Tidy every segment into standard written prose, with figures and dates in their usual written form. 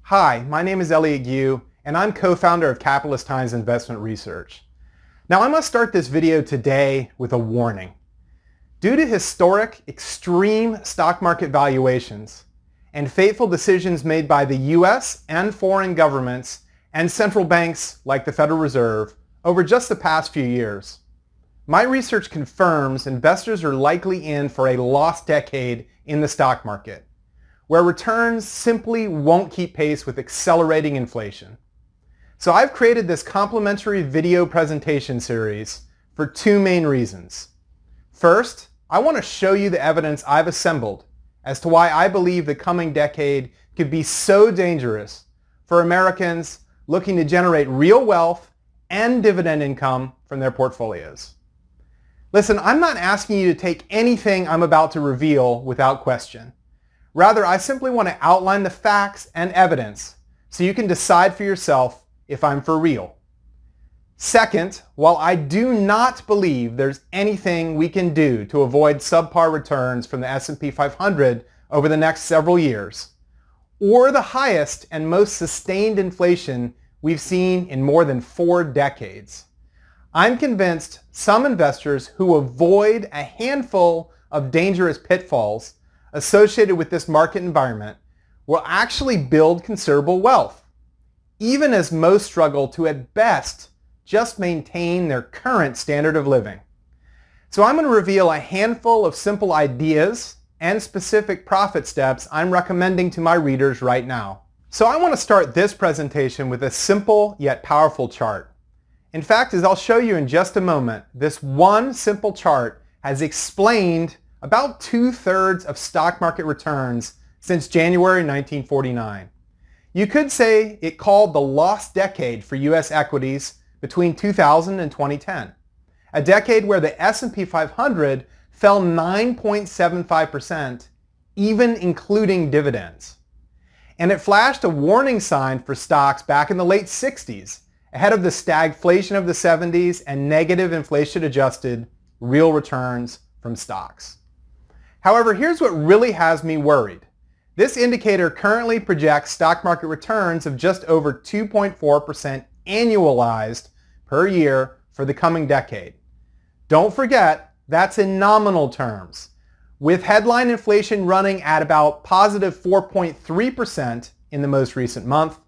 Hi, my name is Elliot Gu, and I'm co-founder of Capitalist Times Investment Research. Now I must start this video today with a warning. Due to historic, extreme stock market valuations and fateful decisions made by the US and foreign governments and central banks like the Federal Reserve over just the past few years, my research confirms investors are likely in for a lost decade in the stock market, where returns simply won't keep pace with accelerating inflation. So I've created this complimentary video presentation series for two main reasons. First, I want to show you the evidence I've assembled as to why I believe the coming decade could be so dangerous for Americans looking to generate real wealth and dividend income from their portfolios. Listen, I'm not asking you to take anything I'm about to reveal without question. Rather, I simply want to outline the facts and evidence so you can decide for yourself if I'm for real. Second, while I do not believe there's anything we can do to avoid subpar returns from the S&P 500 over the next several years, or the highest and most sustained inflation we've seen in more than 4 decades, I'm convinced some investors who avoid a handful of dangerous pitfalls associated with this market environment will actually build considerable wealth, even as most struggle to at best just maintain their current standard of living. So I'm going to reveal a handful of simple ideas and specific profit steps I'm recommending to my readers right now. So I want to start this presentation with a simple yet powerful chart. In fact, as I'll show you in just a moment, this one simple chart has explained about 2/3 of stock market returns since January 1949. You could say it called the lost decade for US equities between 2000 and 2010, a decade where the S&P 500 fell 9.75%, even including dividends. And it flashed a warning sign for stocks back in the late 60s, ahead of the stagflation of the 70s and negative inflation-adjusted real returns from stocks. However, here's what really has me worried. This indicator currently projects stock market returns of just over 2.4% annualized per year for the coming decade. Don't forget, that's in nominal terms, with headline inflation running at about positive 4.3% in the most recent month.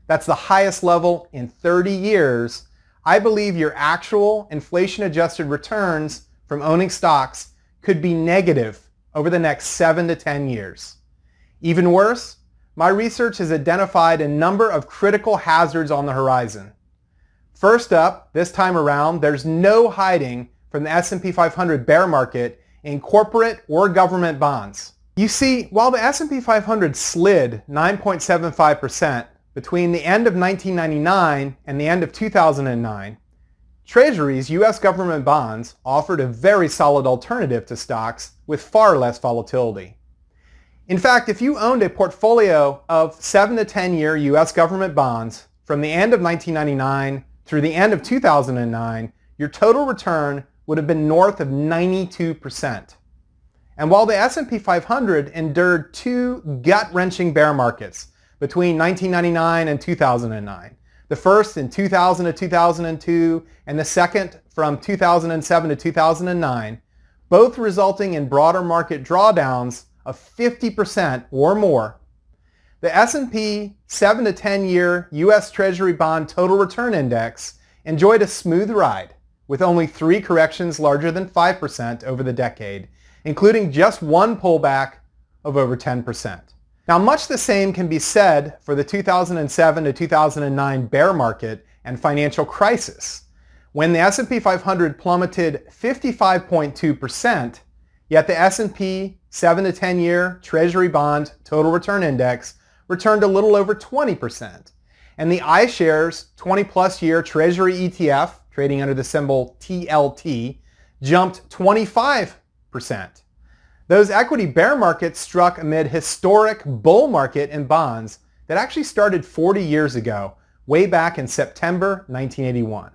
That's the highest level in 30 years. I believe your actual inflation-adjusted returns from owning stocks could be negative over the next 7 to 10 years. Even worse, my research has identified a number of critical hazards on the horizon. First up, this time around, there's no hiding from the S&P 500 bear market in corporate or government bonds. You see, while the S&P 500 slid 9.75% between the end of 1999 and the end of 2009, Treasuries, US government bonds, offered a very solid alternative to stocks with far less volatility. In fact, if you owned a portfolio of 7 to 10-year US government bonds from the end of 1999 through the end of 2009, your total return would have been north of 92%. And while the S&P 500 endured 2 gut-wrenching bear markets between 1999 and 2009, the first in 2000 to 2002 and the second from 2007 to 2009, both resulting in broader market drawdowns of 50% or more, the S&P 7 to 10-year US Treasury Bond Total Return Index enjoyed a smooth ride with only 3 corrections larger than 5% over the decade, including just one pullback of over 10%. Now, much the same can be said for the 2007 to 2009 bear market and financial crisis, when the S&P 500 plummeted 55.2%, yet the S&P 7 to 10-year Treasury Bond Total Return Index returned a little over 20%, and the iShares 20-plus year Treasury ETF, trading under the symbol TLT, jumped 25%. Those equity bear markets struck amid historic bull market in bonds that actually started 40 years ago, way back in September 1981.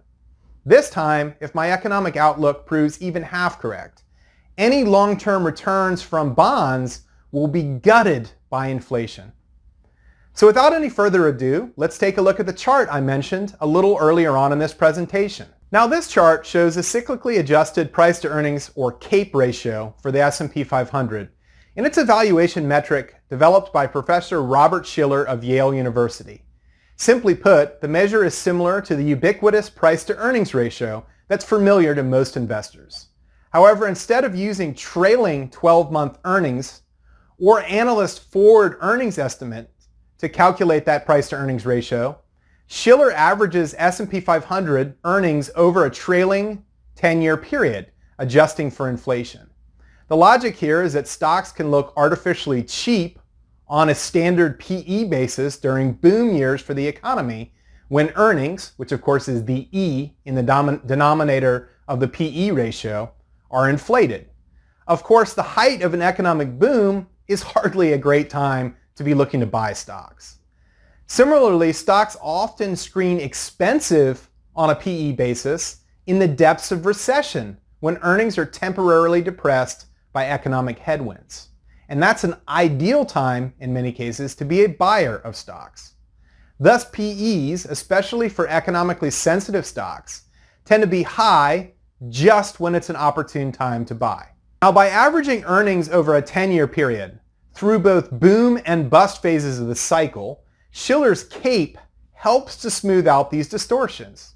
This time, if my economic outlook proves even half correct, any long-term returns from bonds will be gutted by inflation. So without any further ado, let's take a look at the chart I mentioned a little earlier on in this presentation. Now this chart shows a cyclically adjusted price to earnings or CAPE ratio for the S&P 500, and it's a valuation metric developed by Professor Robert Shiller of Yale University. Simply put, the measure is similar to the ubiquitous price to earnings ratio that's familiar to most investors. However, instead of using trailing 12-month earnings or analyst forward earnings estimates to calculate that price to earnings ratio, Shiller averages S&P 500 earnings over a trailing 10-year period, adjusting for inflation. The logic here is that stocks can look artificially cheap on a standard PE basis during boom years for the economy when earnings, which of course is the E in the denominator of the PE ratio, are inflated. Of course, the height of an economic boom is hardly a great time to be looking to buy stocks. Similarly, stocks often screen expensive on a PE basis in the depths of recession when earnings are temporarily depressed by economic headwinds. And that's an ideal time, in many cases, to be a buyer of stocks. Thus, PEs, especially for economically sensitive stocks, tend to be high just when it's an opportune time to buy. Now, by averaging earnings over a 10-year period, through both boom and bust phases of the cycle, Shiller's CAPE helps to smooth out these distortions.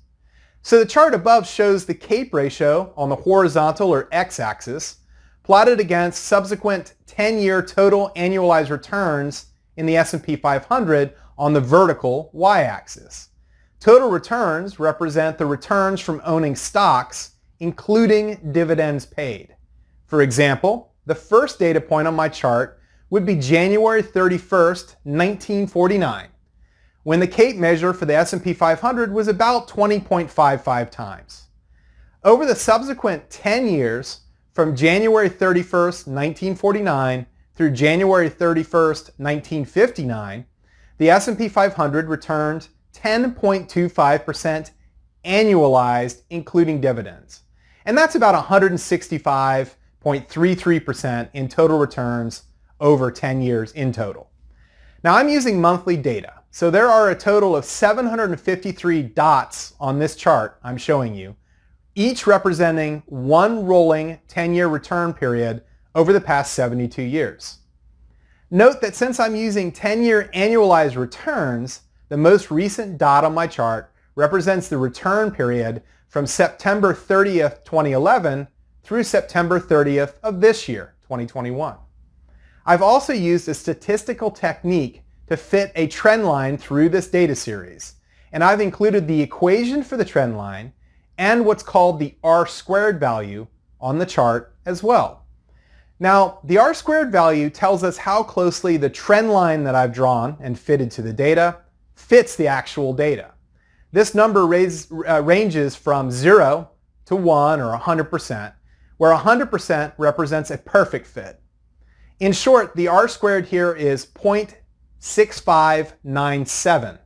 So the chart above shows the CAPE ratio on the horizontal or x-axis plotted against subsequent 10-year total annualized returns in the S&P 500 on the vertical y-axis. Total returns represent the returns from owning stocks, including dividends paid. For example, the first data point on my chart would be January 31st, 1949, when the CAPE measure for the S&P 500 was about 20.55 times. Over the subsequent 10 years, from January 31st, 1949 through January 31st, 1959, the S&P 500 returned 10.25% annualized, including dividends. And that's about 165.33% in total returns over 10 years in total. Now I'm using monthly data, so there are a total of 753 dots on this chart I'm showing you, each representing one rolling 10-year return period over the past 72 years. Note that since I'm using 10-year annualized returns, the most recent dot on my chart represents the return period from September 30th, 2011 through September 30th of this year, 2021. I've also used a statistical technique to fit a trend line through this data series, and I've included the equation for the trend line and what's called the R-squared value on the chart as well. Now, the R-squared value tells us how closely the trend line that I've drawn and fitted to the data fits the actual data. This number ranges from 0 to 1 or 100%, where 100% represents a perfect fit. In short, the R-squared here is 0.6597,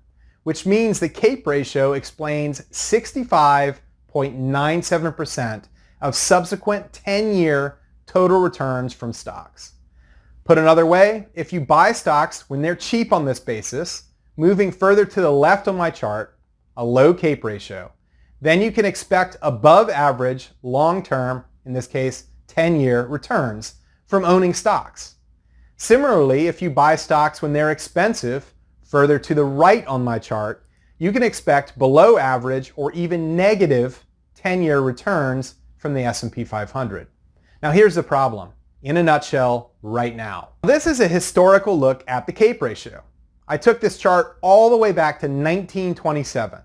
which means the CAPE ratio explains 65.97% of subsequent 10-year total returns from stocks. Put another way, if you buy stocks when they're cheap on this basis, moving further to the left on my chart, a low CAPE ratio, then you can expect above average, long-term, in this case 10-year returns from owning stocks. Similarly, if you buy stocks when they're expensive, further to the right on my chart, you can expect below average or even negative 10-year returns from the S&P 500. Now here's the problem, in a nutshell, right now. This is a historical look at the CAPE ratio. I took this chart all the way back to 1927,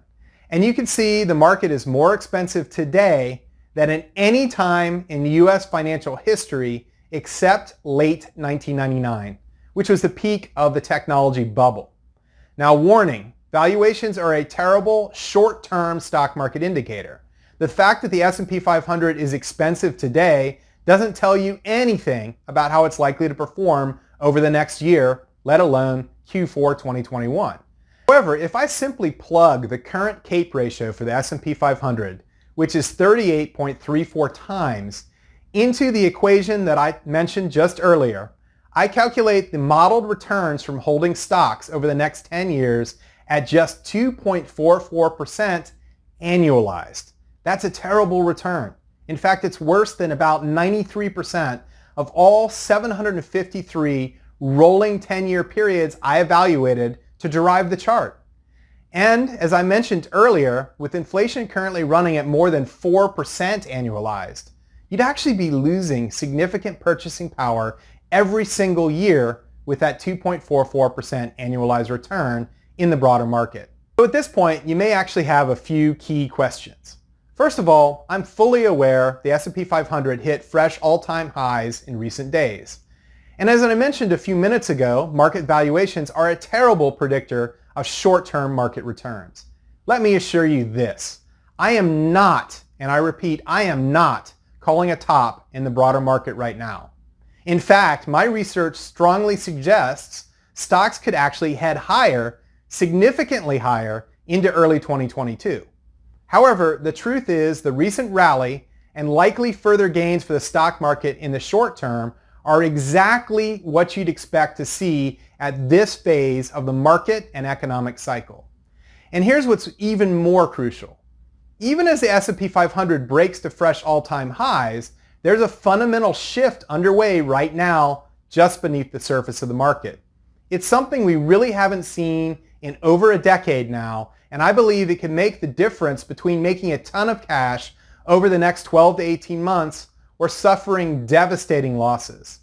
and you can see the market is more expensive today than at any time in U.S. financial history except late 1999, which was the peak of the technology bubble. Now warning, valuations are a terrible short-term stock market indicator. The fact that the S&P 500 is expensive today doesn't tell you anything about how it's likely to perform over the next year, let alone Q4 2021. However, if I simply plug the current CAPE ratio for the S&P 500, which is 38.34 times, into the equation that I mentioned just earlier, I calculate the modeled returns from holding stocks over the next 10 years at just 2.44% annualized. That's a terrible return. In fact, it's worse than about 93% of all 753 rolling 10-year periods I evaluated to derive the chart. And as I mentioned earlier, with inflation currently running at more than 4% annualized, you'd actually be losing significant purchasing power every single year with that 2.44% annualized return in the broader market. So at this point, you may actually have a few key questions. First of all, I'm fully aware the S&P 500 hit fresh all-time highs in recent days. And as I mentioned a few minutes ago, market valuations are a terrible predictor of short-term market returns. Let me assure you this. I am not, and I repeat, I am not calling a top in the broader market right now. In fact, my research strongly suggests stocks could actually head higher, significantly higher, into early 2022. However, the truth is the recent rally and likely further gains for the stock market in the short term are exactly what you'd expect to see at this phase of the market and economic cycle. And here's what's even more crucial. Even as the S&P 500 breaks to fresh all-time highs, there's a fundamental shift underway right now just beneath the surface of the market. It's something we really haven't seen in over a decade now, and I believe it can make the difference between making a ton of cash over the next 12 to 18 months or suffering devastating losses.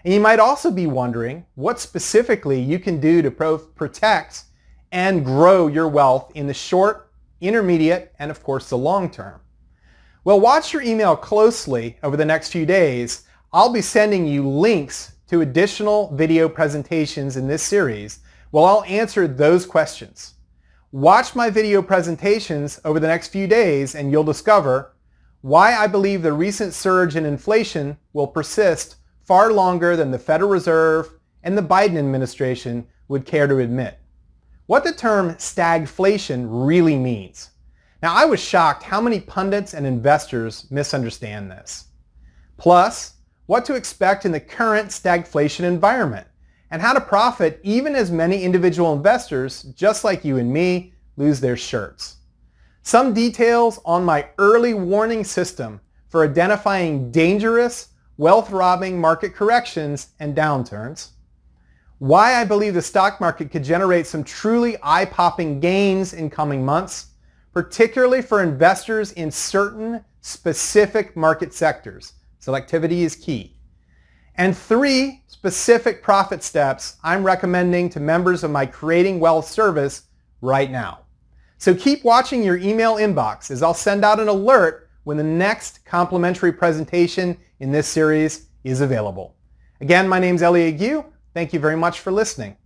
And you might also be wondering what specifically you can do to protect and grow your wealth in the short, intermediate, and of course the long term. Well, watch your email closely over the next few days. I'll be sending you links to additional video presentations in this series where I'll answer those questions. Watch my video presentations over the next few days and you'll discover why I believe the recent surge in inflation will persist far longer than the Federal Reserve and the Biden administration would care to admit. What the term stagflation really means. Now, I was shocked how many pundits and investors misunderstand this. Plus, what to expect in the current stagflation environment and how to profit even as many individual investors, just like you and me, lose their shirts. Some details on my early warning system for identifying dangerous, wealth-robbing market corrections and downturns. Why I believe the stock market could generate some truly eye-popping gains in coming months, particularly for investors in certain specific market sectors. Selectivity is key. And 3 specific profit steps I'm recommending to members of my Creating Wealth service right now. So keep watching your email inbox as I'll send out an alert when the next complimentary presentation in this series is available. Again, my name's Elliot Gu. Thank you very much for listening.